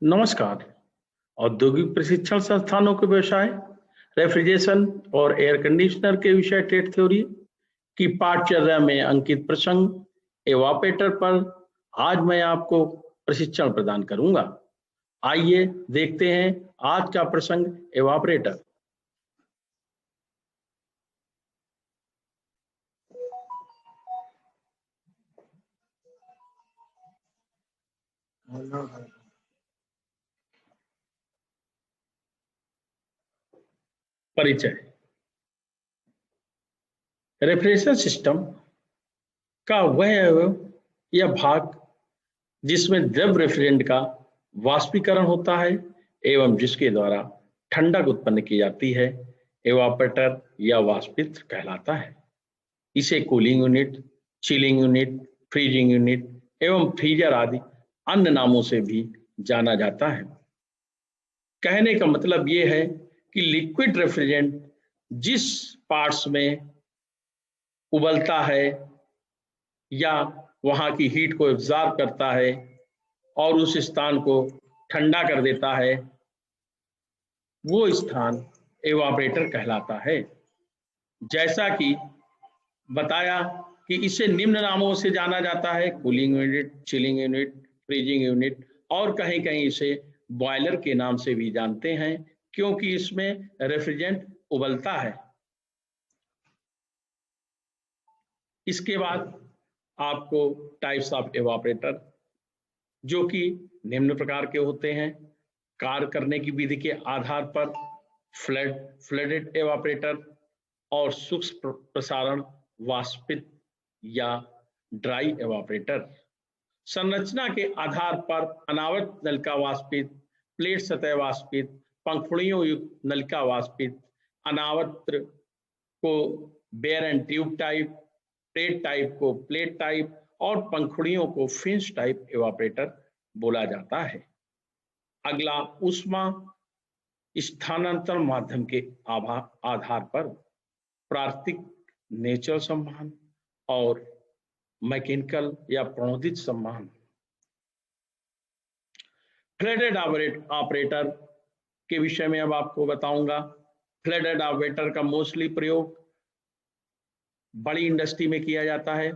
नमस्कार। औद्योगिक प्रशिक्षण संस्थानों के व्यवसाय, रेफ्रिजरेशन और एयर कंडीशनर के विषय टेट थ्योरी की पाठचर्या में अंकित प्रसंग एवापोरेटर पर आज मैं आपको प्रशिक्षण प्रदान करूंगा। आइए देखते हैं आज का प्रसंग एवापोरेटर। परिचय। रेफ्रिजरेशन सिस्टम का वह अवयव या भाग जिसमें द्रव रेफ्रिजरेंट का वाष्पीकरण होता है एवं जिसके द्वारा ठंडक उत्पन्न की जाती है, एवापोरेटर या वाष्पित्र कहलाता है। इसे cooling unit, chilling unit, freezing unit एवं फ्रीजर आदि अन्य नामों से भी जाना जाता है। कहने का मतलब ये है कि लिक्विड रेफ्रिजरेंट जिस पार्ट्स में उबलता है या वहां की हीट को एब्जॉर्ब करता है और उस स्थान को ठंडा कर देता है, वो स्थान एवापोरेटर कहलाता है। जैसा कि बताया कि इसे निम्न नामों से जाना जाता है: cooling unit, chilling unit, freezing unit और कहीं कहीं इसे बॉयलर के नाम से भी जानते हैं, क्योंकि इसमें रेफ्रिजरेंट उबलता है। इसके बाद आपको टाइप्स ऑफ एवापोरेटर जो कि निम्न प्रकार के होते हैं। कार्य करने की विधि के आधार पर फ्लडेड एवापोरेटर और सूक्ष्म प्रसारण वाष्पित या ड्राई एवापोरेटर। संरचना के आधार पर अनावृत नलिका वाष्पित, प्लेट सतह वाष्पित, पंखुड़ियों युक्त नलिका वाष्पित, अनावृत को bare and tube type, plate type को प्लेट टाइप और पंखुड़ियों को फिंच टाइप एवापोरेटर बोला जाता है। अगला ऊष्मा स्थानांतरण माध्यम के आधार पर प्राकृतिक नेचुरल संवहन और मैकेनिकल या प्रणोदित संवहन। फ्लडेड ऑपरेटर के विषय में अब आपको बताऊंगा। फ्लडेड ऑपरेटर का मोस्टली प्रयोग बड़ी इंडस्ट्री में किया जाता है।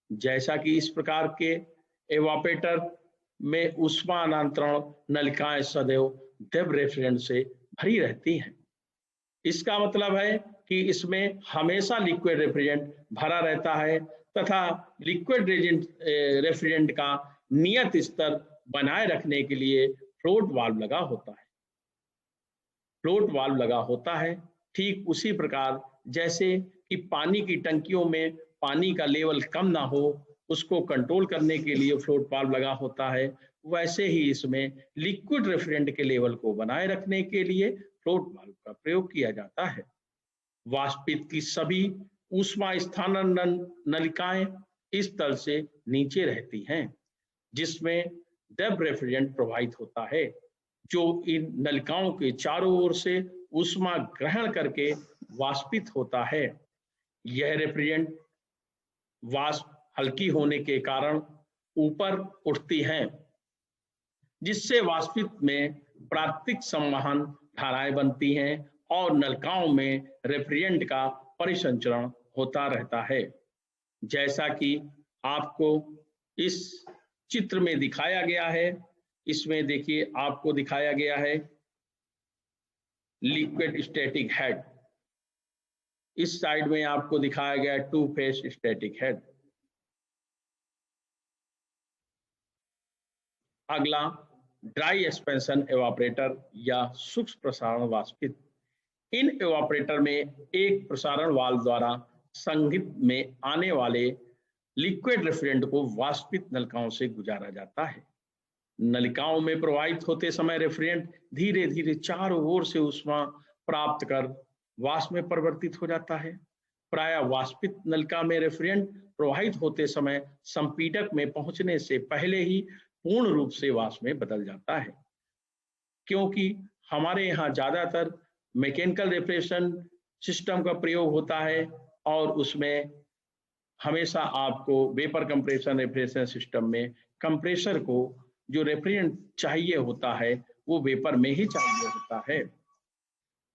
जैसा कि इस प्रकार के एवापोरेटर में ऊष्मा अनांतरण नलिकाएं सदैव द्रव रेफ्रिजरेंट से भरी रहती हैं। इसका मतलब है कि इसमें हमेशा लिक्विड रेफ्रिजरेंट भरा रहता है तथा लिक्विड रेफ्रिजरेंट का नियत स्तर बनाए रखने के लिए फ्लोट वाल्व लगा होता है। फ्लोट वाल्व लगा होता है ठीक उसी प्रकार जैसे कि पानी की टंकियों में पानी का लेवल कम ना हो, उसको कंट्रोल करने के लिए फ्लोट वाल्व लगा होता है, वैसे ही इसमें लिक्विड रेफ्रिजरेंट के लेवल को बनाए रखने के लिए फ्लोट वाल्व का प्रयोग किया जाता है। वाष्पित की सभी ऊष्मा स्थानांतरण नलिकाएं इस तल से नीचे रहती हैं, जिसमें द्रव रेफ्रिजरेंट प्रवाहित होता है, जो इन नलिकाओं के चारों ओर से ऊष्मा ग्रहण करके वाष्पित होता है। यह रेफ्रिजरेंट वाष्प हल्की होने के कारण ऊपर उठती हैं, जिससे वाष्पित में प्राकृतिक संवहन धाराएं बनती हैं और नलिकाओं में रेफ्रिजरेंट का परिसंचरण होता रहता है। जैसा कि आपको इस चित्र में दिखाया गया है, इसमें देखिए आपको दिखाया गया है लिक्विड स्टैटिक हेड। इस साइड में आपको दिखाया गया है टू फेस स्टैटिक हेड। अगला ड्राई एक्सपेंशन एवापोरेटर या सूक्ष्म प्रसारण वाष्पित। इन एवापोरेटर में एक प्रसारण वाल्व द्वारा संघित में आने वाले लिक्विड रेफ्रिजरेंट को वाष्पित नलिकाओं से गुजारा जाता है। नलिकाओं में प्रवाहित होते समय रेफ्रिजरेंट धीरे धीरे चारों ओर से ऊष्मा प्राप्त कर वाष्प में परिवर्तित हो जाता है। प्रायः वाष्पित नलिका में रेफ्रिजरेंट प्रवाहित होते समय संपीडक में पहुंचने से पहले ही पूर्ण रूप से वाष्प में बदल जाता है। क्योंकि हमारे यहाँ ज्यादातर मैकेनिकल रेफ्रिजरेशन सिस्टम का प्रयोग होता है और उसमें हमेशा आपको वेपर कंप्रेशन रेफ्रिजरेशन सिस्टम में कंप्रेसर को जो रेफ्रिजरेंट चाहिए होता है वो वेपर में ही चाहिए होता है,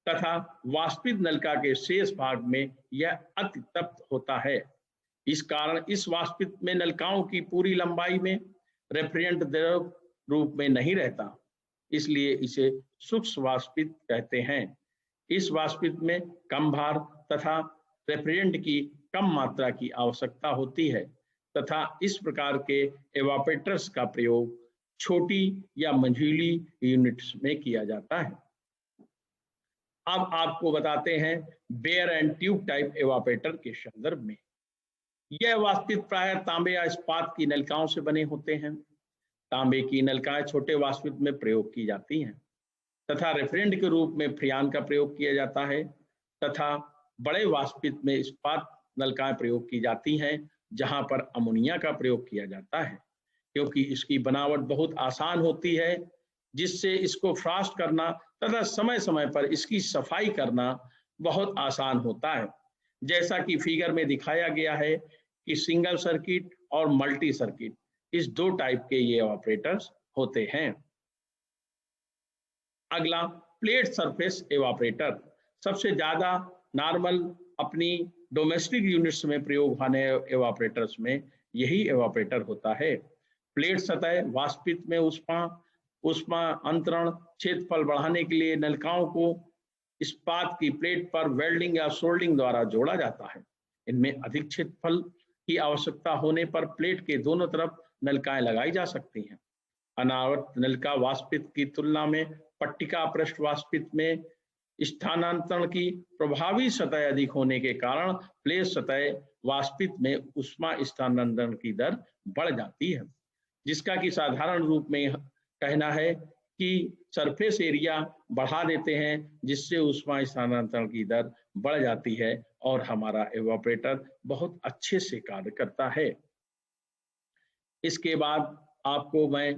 तथा वाष्पित नलिका के शेष भाग में यह अति तप्त होता है। इस कारण इस वाष्पित में नलिकाओं की पूरी लंबाई में रेफ्रिजरेंट द्रव रूप में नहीं रहता, इसलिए इसे सूक्ष्म वाष्पित कहते हैं। इस वाष्पित में कम भार तथा रेफ्रिजरेंट की कम मात्रा की आवश्यकता होती है तथा इस प्रकार के एवापोरेटर्स का प्रयोग छोटी या मंझीली यूनिट्स में किया जाता है। अब आपको बताते हैं bare and tube type evaporator के संदर्भ में। यह वाष्पित प्राय तांबे या इस्पात की नलिकाओं से बने होते हैं। तांबे की नलिकाएं छोटे वाष्पित में प्रयोग की जाती हैं तथा रेफ्रिजरेंट के रूप में फ्रियान का प्रयोग किया जाता है तथा बड़े वाष्पित में इस्पात नलिकाएं प्रयोग की जाती हैं, जहां पर अमोनिया का प्रयोग किया जाता है, क्योंकि इसकी बनावट बहुत आसान होती है, जिससे इसको फ्रास्ट करना तथा समय समय पर इसकी सफाई करना बहुत आसान होता है। जैसा कि फिगर में दिखाया गया है कि सिंगल सर्किट और मल्टी सर्किट, इस दो टाइप के ये ऑपरेटर्स होते हैं। अगला प्लेट सरफेस एवापोरेटर, सबसे ज्यादा नॉर्मल अपनी डोमेस्टिक यूनिट्स में प्रयोग होने एवापोरेटर्स में यही एवापोरेटर होता है। प्लेट सतह वाष्पित में उष्मा अंतरण क्षेत्रफल बढ़ाने के लिए नलिकाओं को इस्पात की प्लेट पर वेल्डिंग या सोल्डिंग द्वारा जोड़ा जाता है। इनमें अधिक क्षेत्रफल की आवश्यकता होने पर प्लेट के दोनों तरफ नलिकाएं लगाई जा सकती हैं। अनावर्त नलिका वाष्पित की तुलना में पट्टिका पृष्ठ वाष्पित में स्थानांतरण की प्रभावी सतह अधिक होने के कारण प्लेट सतह वाष्पित में उष्मा स्थानांतरण की दर बढ़ जाती है, जिसका कि साधारण रूप में कहना है कि सरफेस एरिया बढ़ा देते हैं, जिससे उष्मा स्थानांतरण की दर बढ़ जाती है और हमारा एवापोरेटर बहुत अच्छे से कार्य करता है। इसके बाद आपको मैं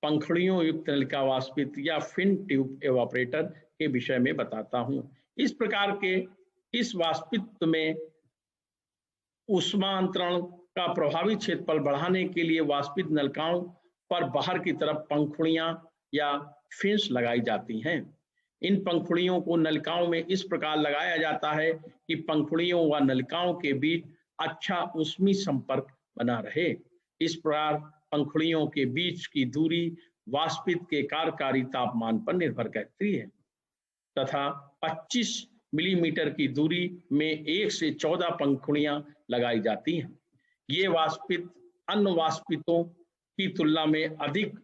पंखुड़ियों युक्त नलिका वाष्पित या फिन ट्यूब एवापोरेटर के विषय में बताता हूं। इस प्रकार के इस वाष्पित में उष्मांतरण का प्रभावी क्षेत्रफल बढ़ाने के लिए वाष्पित नलिकाओं पर बाहर की तरफ पंखुड़ियां या फिन्स लगाई जाती हैं। इन पंखुड़ियों को नलिकाओं में इस प्रकार लगाया जाता है कि पंखुड़ियों व नलिकाओं के बीच अच्छा ऊष्मी संपर्क बना रहे। इस प्रकार पंखुड़ियों के बीच की दूरी वाष्पित के कार्यकारी तापमान पर निर्भर करती है तथा 25 मिलीमीटर की दूरी में 1 से 14 पंखुड़ियां लगाई जाती हैं। ये वाष्पित अन्य वाष्पितों की तुलना में अधिक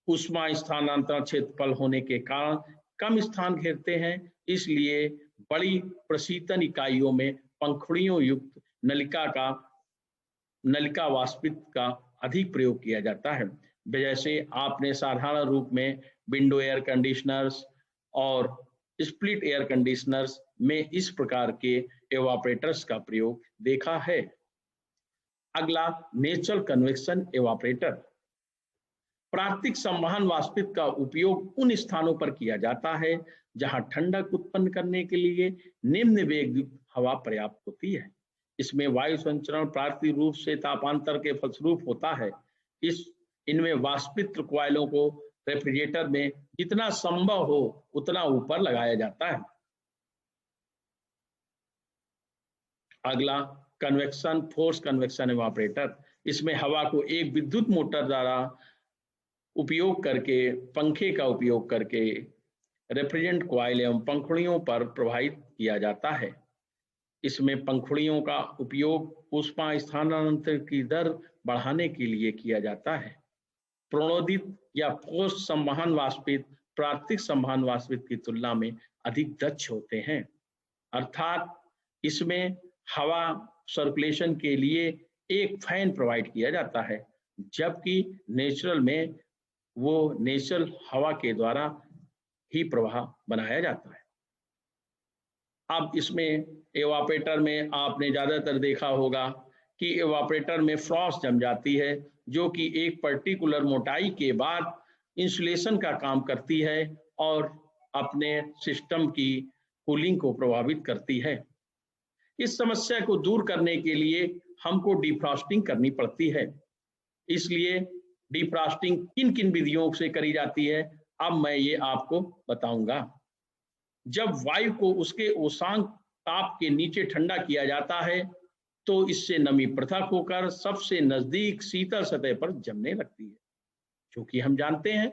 उष्मा स्थानांतरण क्षेत्रफल होने के कारण कम स्थान घेरते हैं, इसलिए बड़ी प्रशीतन इकाइयों में पंखुड़ियों युक्त नलिका वाष्पित का अधिक प्रयोग किया जाता है। जैसे आपने साधारण रूप में विंडो एयर कंडीशनर्स और स्प्लिट एयर कंडीशनर्स में इस प्रकार के एवापोरेटर्स का प्रयोग देखा है। अगला नेचुरल कन्वेक्शन एवापोरेटर। प्राकृतिक संवहन वाष्पित का उपयोग उन स्थानों पर किया जाता है जहां ठंडक उत्पन्न करने के लिए निम्न वेग युक्त हवा पर्याप्त होती है। इसमें वायु संचरण प्राकृतिक रूप से तापांतर के फलस्वरूप होता है। इनमें वाष्पित कॉइलों को रेफ्रिजरेटर में जितना संभव हो उतना ऊपर लगाया जाता है। अगला कन्वेक्शन फोर्स कन्वेक्शन एवापोरेटर। इसमें हवा को एक विद्युत मोटर द्वारा उपयोग करके पंखे का उपयोग करके रेफ्रिजरेंट कॉइल एवं पंखुड़ियों पर प्रवाहित किया जाता है। इसमें पंखुड़ियों का उपयोग उष्मा स्थानांतरण की दर बढ़ाने के लिए किया जाता है। प्रणोदित या फोर्स संवहन वाष्पित प्राकृतिक संवहन वाष्पित की तुलना में अधिक दक्ष होते हैं, अर्थात इसमें हवा सर्कुलेशन के लिए एक फैन प्रोवाइड किया जाता है, जबकि नेचुरल में वो नेचुरल हवा के द्वारा ही प्रवाह बनाया जाता है। अब इसमें एवापोरेटर में आपने ज्यादातर देखा होगा कि एवापोरेटर में फ्रॉस्ट जम जाती है, जो कि एक पर्टिकुलर मोटाई के बाद इंसुलेशन का काम करती है और अपने सिस्टम की कूलिंग को प्रभावित करती है। इस समस्या को दूर करने के लिए हमको डिफ्रॉस्टिंग करनी पड़ती है। इसलिए डिफ्रॉस्टिंग किन किन विधियों से करी जाती है, अब मैं ये आपको बताऊंगा। जब वायु को उसके उषांक ताप के नीचे ठंडा किया जाता है तो इससे नमी पृथक होकर सबसे नजदीक शीतल सतह पर जमने लगती है। क्योंकि हम जानते हैं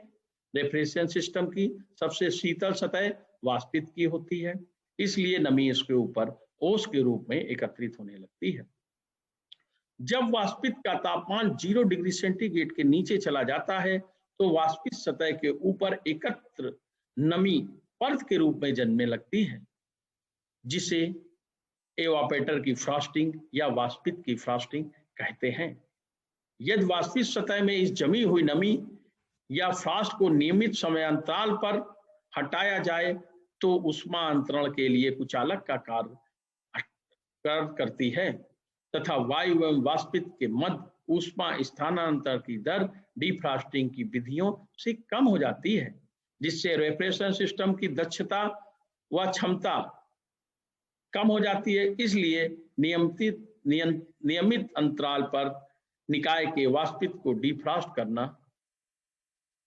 रेफ्रिजरेशन सिस्टम की सबसे शीतल सतह वाष्पित की होती है, इसलिए नमी इसके ऊपर ओस के रूप में एकत्रित होने लगती है। जब वाष्पित का तापमान 0 डिग्री सेंटीग्रेड के नीचे चला जाता है तो वाष्पित सतह के ऊपर एकत्र नमी परत के रूप में जमने लगती है, जिसे एवापोरेटर की फ्रॉस्टिंग या वाष्पित की फ्रॉस्टिंग कहते हैं। यदि वाष्पित सतह में इस जमी हुई नमी या फ्रॉस्ट को नियमित समयांतराल पर हटाया जाए तो ऊष्मा अंतरण के लिए कुचालक का कार्य करती है तथा वायु एवं वाष्पित के मध्य ऊष्मा स्थानांतरण की दर डिफ्रॉस्टिंग की विधियों से कम हो जाती है, जिससे रेफ्रिजरेशन सिस्टम की दक्षता व क्षमता कम हो जाती है। इसलिए नियमित अंतराल पर निकाय के वाष्पित को डिफ्रॉस्ट करना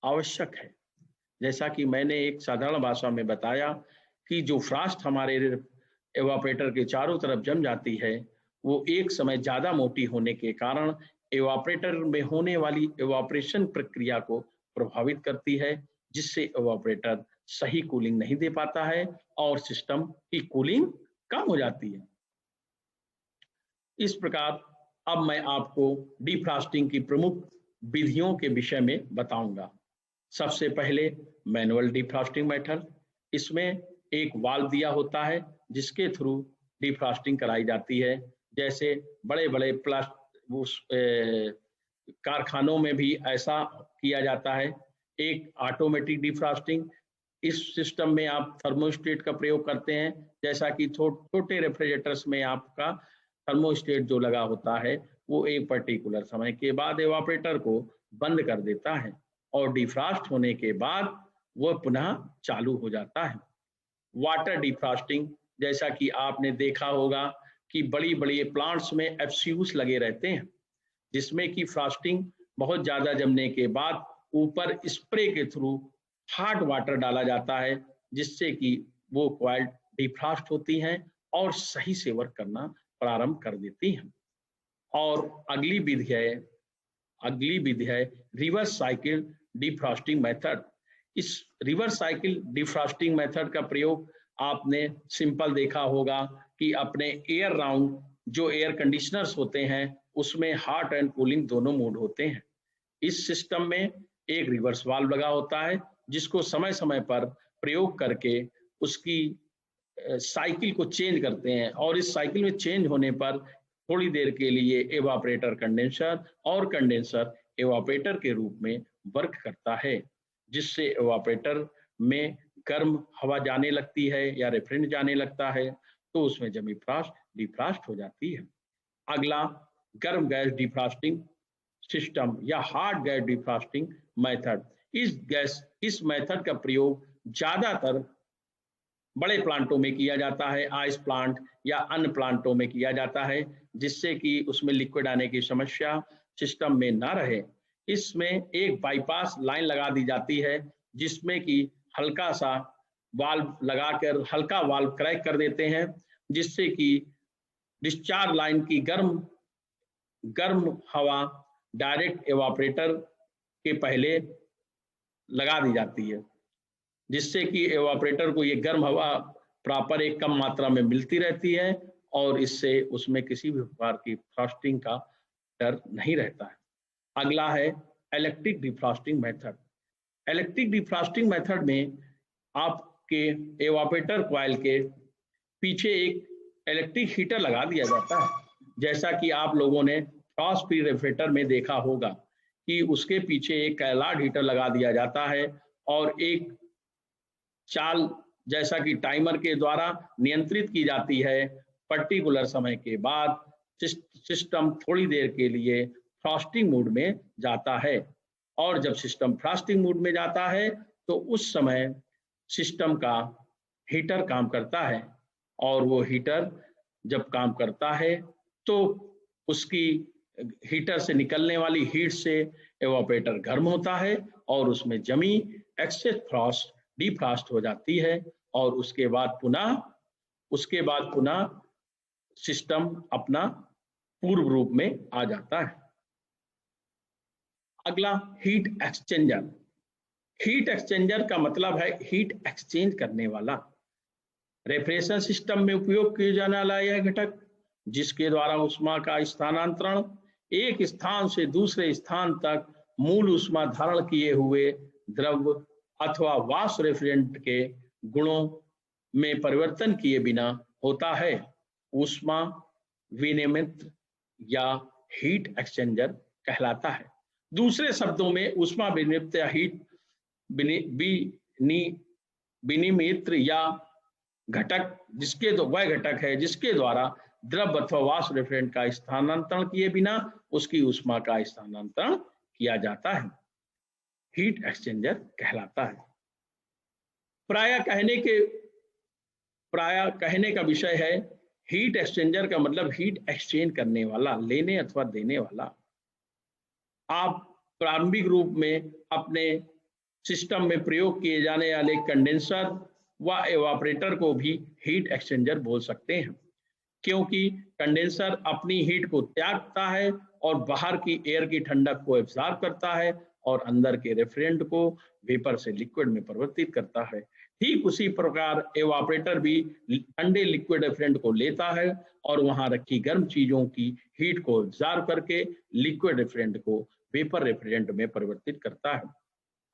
आवश्यक है। जैसा कि मैंने एक साधारण भाषा में बताया कि जो फ्रॉस्ट हमारे एवापोरेटर के चारों तरफ जम जाती है वो एक समय ज्यादा मोटी होने के कारण एवापोरेटर में होने वाली एवापोरेशन प्रक्रिया को प्रभावित करती है, जिससे एवापोरेटर सही कूलिंग नहीं दे पाता है और सिस्टम की कूलिंग कम हो जाती है। इस प्रकार अब मैं आपको डिफ्रॉस्टिंग की प्रमुख विधियों के विषय में बताऊंगा। सबसे पहले मैनुअल डिफ्रॉस्टिंग मेथड। इसमें एक वाल्व दिया होता है जिसके थ्रू डिफ्रॉस्टिंग कराई जाती है। जैसे बड़े बड़े कारखानों में भी ऐसा किया जाता है। एक ऑटोमेटिक डिफ्रॉस्टिंग, इस सिस्टम में आप थर्मोस्टेट का प्रयोग करते हैं। जैसा कि छोटे रेफ्रिजरेटर्स में आपका थर्मोस्टेट जो लगा होता है वो एक पर्टिकुलर समय के बाद एवापोरेटर को बंद कर देता है और डिफ्रॉस्ट होने के बाद वह पुनः चालू हो जाता है। वाटर डिफ्रॉस्टिंग, जैसा कि आपने देखा होगा कि बड़ी बड़ी प्लांट्स में एफसीयूज लगे रहते हैं जिसमें कि फ्रॉस्टिंग बहुत ज्यादा जमने के बाद ऊपर स्प्रे के थ्रू हॉट वाटर डाला जाता है, जिससे कि वो कॉइल डिफ्रॉस्ट होती हैं और सही से वर्क करना प्रारंभ कर देती हैं। और अगली विधि है रिवर्स साइकिल डिफ्रॉस्टिंग मेथड। इस रिवर्स साइकिल डिफ्रॉस्टिंग मेथड का प्रयोग आपने सिंपल देखा होगा कि अपने एयर राउंड जो एयर कंडीशनर्स होते हैं उसमें हॉट एंड कूलिंग दोनों मोड होते हैं। इस सिस्टम में एक रिवर्स वाल्व लगा होता है जिसको समय समय पर प्रयोग करके उसकी साइकिल को चेंज करते हैं और इस साइकिल में चेंज होने पर थोड़ी देर के लिए एवापोरेटर कंडेंसर और कंडेंसर एवापोरेटर के रूप में वर्क करता है, जिससे एवापोरेटर में गर्म हवा जाने लगती है या रेफ्रिजरेंट जाने लगता है तो उसमें जमी फ्रॉस्ट डिफ्रॉस्ट हो जाती है। अगला गर्म गैस डिफ्रॉस्टिंग सिस्टम या हॉट गैस डिफ्रॉस्टिंग मेथड। इस मेथड का प्रयोग ज्यादातर बड़े प्लांटों में किया जाता है, आइस प्लांट या अन्य प्लांटों में किया जाता है, जिससे कि उसमें लिक्विड आने की समस्या सिस्टम में ना रहे। इसमें एक बाईपास लाइन लगा दी जाती है जिसमें कि हल्का सा वाल्व लगाकर हल्का वाल्व क्रैक कर देते हैं, जिससे कि डिस्चार्ज लाइन की गर्म हवा डायरेक्ट एवापोरेटर के पहले लगा दी जाती है, जिससे कि एवापोरेटर को ये गर्म हवा प्रॉपर एक कम मात्रा में मिलती रहती है और इससे उसमें किसी भी प्रकार की फ्रॉस्टिंग का डर नहीं रहता है। अगला है electric defrosting method. Electric defrosting method में आपके एवापोरेटर कॉइल के पीछे एक इलेक्ट्रिक हीटर लगा दिया जाता है। जैसा कि आप लोगों ने फ्रॉस्ट फ्री रेफ्रिजरेटर में देखा होगा कि उसके पीछे एक कैलाड हीटर लगा दिया जाता है और एक चाल जैसा कि टाइमर के द्वारा नियंत्रित की जाती है। पर्टिकुलर समय के बाद सिस्टम थोड़ी देर के लिए फ्रॉस्टिंग मोड में जाता है और जब सिस्टम फ्रॉस्टिंग मोड में जाता है तो उस समय सिस्टम का हीटर काम करता है और वो हीटर जब काम करता है तो उसकी हीटर से निकलने वाली हीट से एवापोरेटर गर्म होता है और उसमें जमी एक्सेस फ्रॉस्ट डिफ्रॉस्ट हो जाती है और उसके बाद पुनः सिस्टम अपना पूर्व रूप में आ जाता है। अगला हीट एक्सचेंजर। हीट एक्सचेंजर का मतलब है हीट एक्सचेंज करने वाला। रेफ्रिजरेशन सिस्टम में उपयोग किया जाने वाला यह घटक जिसके द्वारा ऊष्मा का स्थानांतरण एक स्थान से दूसरे स्थान तक मूल ऊष्मा धारण किए हुए द्रव अथवा वाष्प रेफ्रिजरेंट के गुणों में परिवर्तन किए बिना होता है, ऊष्मा विनिमय या हीट एक्सचेंजर कहलाता है। दूसरे शब्दों में ऊष्मा विनिमय या हीट विनिमय या घटक वह घटक है जिसके द्वारा द्रव अथवा वाष्प रेफ्रिजरेंट का स्थानांतरण किए बिना उसकी ऊष्मा का स्थानांतरण किया जाता है, हीट एक्सचेंजर कहलाता है। प्राय कहने का विषय है हीट एक्सचेंजर का मतलब हीट एक्सचेंज करने वाला, लेने अथवा देने वाला। आप प्रारंभिक रूप में अपने सिस्टम में प्रयोग किए जाने वाले कंडेंसर व एवापोरेटर को भी हीट एक्सचेंजर बोल सकते हैं, क्योंकि कंडेंसर अपनी हीट को त्यागता है और बाहर की एयर की ठंडक को एब्जॉर्ब करता है और अंदर के रेफ्रिजरेंट को वेपर से लिक्विड में परिवर्तित करता है। ठीक उसी प्रकार एवापोरेटर भी ठंडे लिक्विड रेफ्रिजरेंट को लेता है और वहां रखी गर्म चीजों की हीट को एब्जॉर्ब करके लिक्विड रेफ्रिजरेंट को वेपर रेफ्रिजरेंट में परिवर्तित करता है।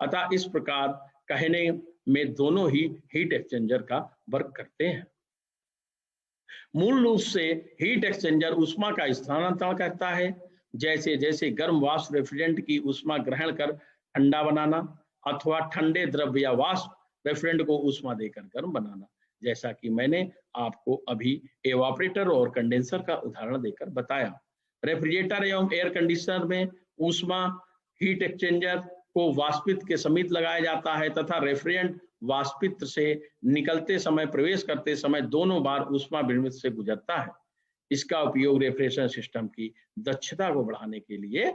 अतः इस प्रकार कहने में दोनों ही हीट एक्सचेंजर का वर्क करते हैं। मूल रूप से हीट एक्सचेंजर ऊष्मा का स्थानांतरण करता है, जैसे जैसे गर्म वाष्प रेफ्रिजरेंट की ऊष्मा ग्रहण कर ठंडा बनाना अथवा ठंडे द्रव या वाष्प रेफ्रिजरेंट को ऊष्मा देकर गर्म बनाना, जैसा कि मैंने आपको अभी एवापोरेटर और कंडेंसर का उदाहरण देकर बताया। रेफ्रिजरेटर एवं एयर कंडीशनर में ऊष्मा हीट एक्सचेंजर को वाष्पित के समीप लगाया जाता है तथा रेफ्रिजरेंट वाष्पित से निकलते समय प्रवेश करते समय दोनों बार ऊष्मा विनिमय से गुजरता है। इसका उपयोग रेफ्रिजरेशन सिस्टम की दक्षता को बढ़ाने के लिए,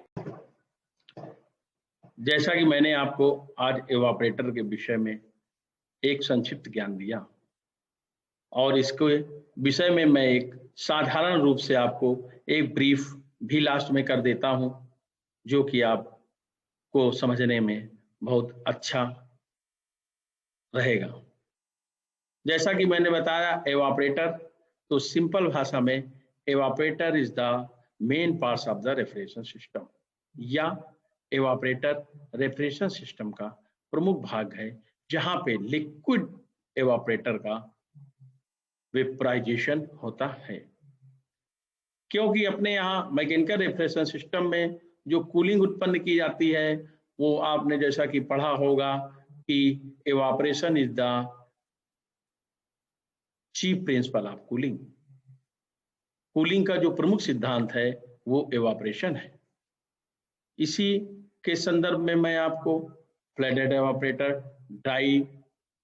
जैसा कि मैंने आपको आज एवापोरेटर के विषय में एक संक्षिप्त ज्ञान दिया और इसके विषय में मैं एक साधारण रूप से आपको एक ब्रीफ भी लास्ट में कर देता हूं, जो कि आपको समझने में बहुत अच्छा रहेगा। जैसा कि मैंने बताया एवापोरेटर, तो सिंपल भाषा में evaporator is the main parts of the refrigeration system, या एवापोरेटर रेफ्रिजरेशन सिस्टम का प्रमुख भाग है जहां पे लिक्विड एवापोरेटर का वेपराइजेशन होता है। क्योंकि अपने यहाँ मैकेनिकल रेफ्रिजरेशन सिस्टम में जो कूलिंग उत्पन्न की जाती है वो आपने जैसा कि पढ़ा होगा कि evaporation is the chief principle of cooling। Cooling का जो प्रमुख सिद्धांत है वो evaporation है। इसी के संदर्भ में मैं आपको flooded evaporator, dry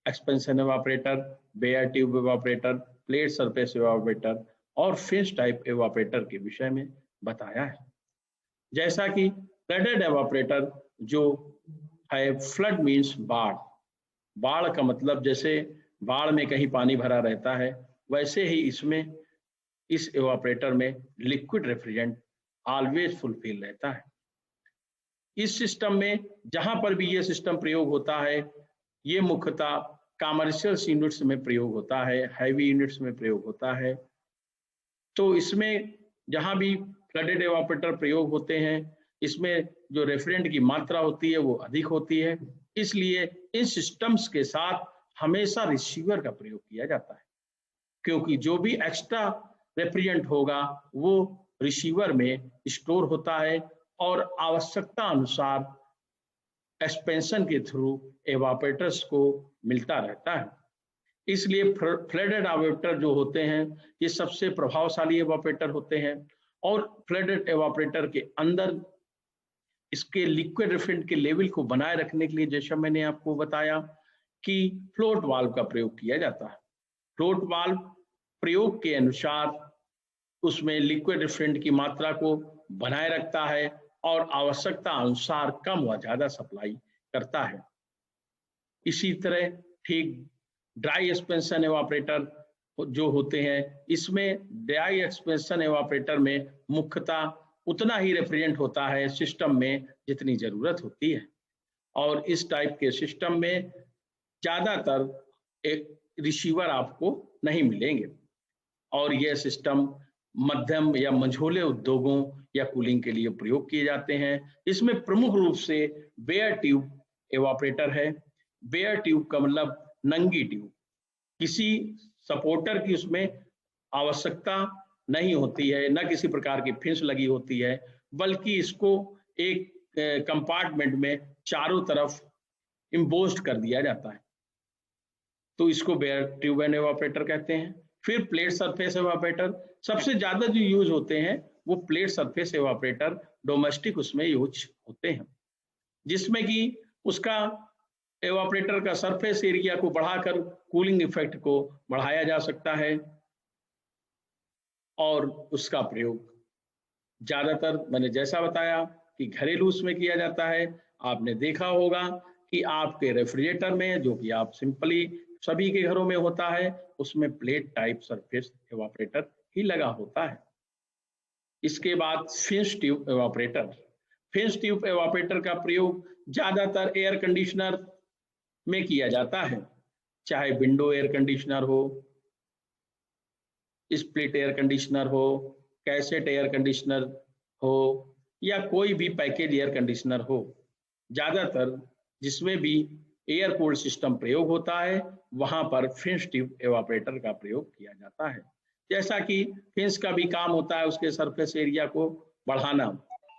expansion evaporator, bare tube evaporator, plate surface evaporator और फिंच टाइप एवापोरेटर के विषय में बताया है। जैसा कि फ्लडेड एवापोरेटर जो है, फ्लड मीन्स बाढ़। बाढ़ का मतलब जैसे बाढ़ में कहीं पानी भरा रहता है, वैसे ही इसमें इस एवापोरेटर में लिक्विड रेफ्रिजरेंट ऑलवेज फुलफिल रहता है। इस सिस्टम में जहां पर भी ये सिस्टम प्रयोग होता है, ये मुख्यतः कमर्शियल यूनिट्स में प्रयोग होता है, हैवी यूनिट्स में प्रयोग होता है। तो इसमें जहां भी फ्लडेड एवापोरेटर प्रयोग होते हैं, इसमें जो रेफ्रिजरेंट की मात्रा होती है वो अधिक होती है, इसलिए इन सिस्टम्स के साथ हमेशा रिसीवर का प्रयोग किया जाता है, क्योंकि जो भी एक्स्ट्रा रेफ्रिजरेंट होगा वो रिसीवर में स्टोर होता है और आवश्यकता अनुसार एक्सपेंशन के थ्रू एवापोरेटर्स को मिलता रहता है। इसलिए फ्लडेड एवापोरेटर जो होते हैं ये सबसे प्रभावशाली एवापोरेटर होते हैं और फ्लडेड एवापोरेटर के अंदर इसके लिक्विड रेफ्रिजरेंट के लेवल को बनाए रखने के लिए, जैसा मैंने आपको बताया कि फ्लोट वाल्व का प्रयोग किया जाता है। फ्लोट वाल्व प्रयोग के अनुसार उसमें लिक्विड रेफ्रिजरेंट की मात्रा को बनाए रखता है और आवश्यकता अनुसार कम व ज्यादा सप्लाई करता है। इसी तरह ठीक ड्राई एक्सपेंशन एवापोरेटर जो होते हैं, इसमें ड्राई एक्सपेंशन एवापोरेटर में मुख्यतः उतना ही रेफ्रिजरेंट होता है सिस्टम में जितनी जरूरत होती है, और इस टाइप के सिस्टम में ज्यादातर एक रिसीवर आपको नहीं मिलेंगे, और यह सिस्टम मध्यम या मंझोले उद्योगों या कूलिंग के लिए प्रयोग किए जाते हैं। इसमें प्रमुख रूप से बेयर ट्यूब एवापोरेटर है। बेयर ट्यूब का मतलब नंगी ट्यूब, किसी सपोर्टर की उसमें आवश्यकता नहीं होती है, न किसी प्रकार की फिंस लगी होती है, बल्कि इसको एक कंपार्टमेंट में चारों तरफ इम्बोस्ड कर दिया जाता है, तो इसको बेयर ट्यूब एवापोरेटर कहते हैं। फिर प्लेट सरफेस एवापोरेटर, सबसे ज्यादा जो यूज होते हैं वो प्लेट सरफेस एवापोरेटर डोमेस्टिक उसमें यूज होते हैं, जिसमें कि उसका एवापोरेटर का सरफेस एरिया को बढ़ाकर कूलिंग इफेक्ट को बढ़ाया जा सकता है, और उसका प्रयोग ज्यादातर मैंने जैसा बताया कि घरेलू उसमें किया जाता है। आपने देखा होगा कि आपके रेफ्रिजरेटर में, जो कि आप सिंपली सभी के घरों में होता है, उसमें प्लेट टाइप सरफेस एवापोरेटर ही लगा होता है। इसके बाद fins tube evaporator. Fins tube evaporator का प्रयोग ज्यादातर एयर कंडीशनर में किया जाता है, चाहे विंडो एयर कंडीशनर हो, स्प्लिट एयर कंडीशनर हो, कैसेट एयर कंडीशनर हो, या कोई भी पैकेज एयर कंडीशनर हो। ज्यादातर जिसमें भी एयर कूल्ड सिस्टम प्रयोग होता है वहां पर फिंस ट्यूब एवापोरेटर का प्रयोग किया जाता है। जैसा कि फिंस का भी काम होता है उसके सरफेस एरिया को बढ़ाना।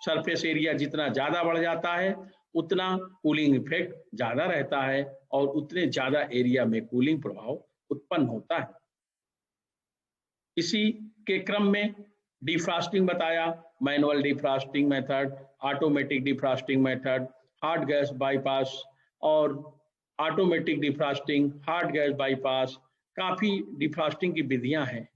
सरफेस एरिया जितना ज्यादा बढ़ जाता है उतना कूलिंग इफेक्ट ज्यादा रहता है, और उतने ज्यादा एरिया में कूलिंग प्रभाव उत्पन्न होता है। इसी के क्रम में डिफ्रॉस्टिंग बताया, manual defrosting method, automatic defrosting method, hard gas bypass और automatic defrosting, hard gas bypass, काफी डिफ्रॉस्टिंग की विधियां हैं,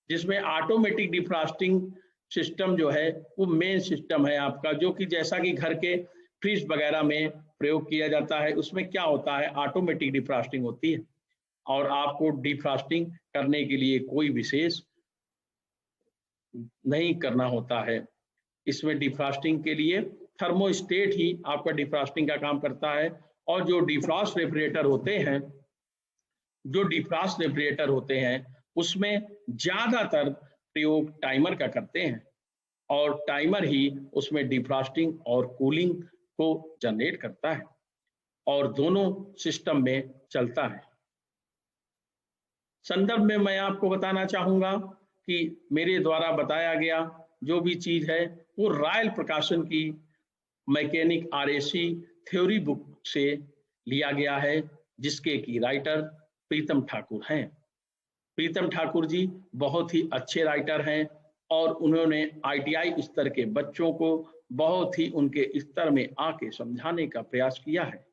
जिसमें ऑटोमेटिक डिफ्रॉस्टिंग सिस्टम जो है वो मेन सिस्टम है आपका, जो कि जैसा कि घर के फ्रिज वगैरह में प्रयोग किया जाता है। उसमें क्या होता है, ऑटोमेटिक डिफ्रॉस्टिंग होती है, और आपको डिफ्रॉस्टिंग करने के लिए कोई विशेष नहीं करना होता है। इसमें डिफ्रॉस्टिंग के लिए थर्मोस्टेट ही आपका डिफ्रॉस्टिंग का काम करता है, और जो डिफ्रॉस्ट रेफ्रिजरेटर होते हैं उसमें ज्यादातर प्रयोग टाइमर का करते हैं, और टाइमर ही उसमें डिफ्रॉस्टिंग और कूलिंग को जनरेट करता है, और दोनों सिस्टम में चलता है। संदर्भ में मैं आपको बताना चाहूंगा कि मेरे द्वारा बताया गया जो भी चीज है वो रॉयल प्रकाशन की मैकेनिक आरएसी थ्योरी बुक से लिया गया है, जिसके की राइटर प्रीतम ठाकुर हैं। प्रीतम ठाकुर जी बहुत ही अच्छे राइटर हैं, और उन्होंने आईटीआई स्तर के बच्चों को बहुत ही उनके स्तर में आके समझाने का प्रयास किया है,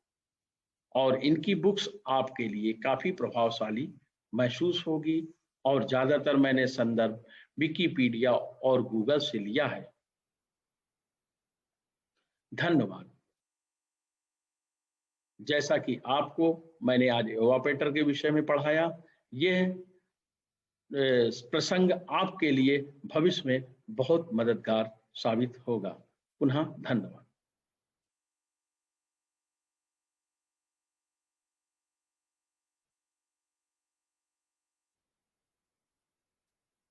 और इनकी बुक्स आपके लिए काफी प्रभावशाली महसूस होगी। और ज्यादातर मैंने संदर्भ विकिपीडिया और गूगल से लिया है। धन्यवाद। जैसा कि आपको मैंने आज एवापोरेटर के विषय में पढ़ाया, यह प्रसंग आपके लिए भविष्य में बहुत मददगार साबित होगा। पुनः धन्यवाद।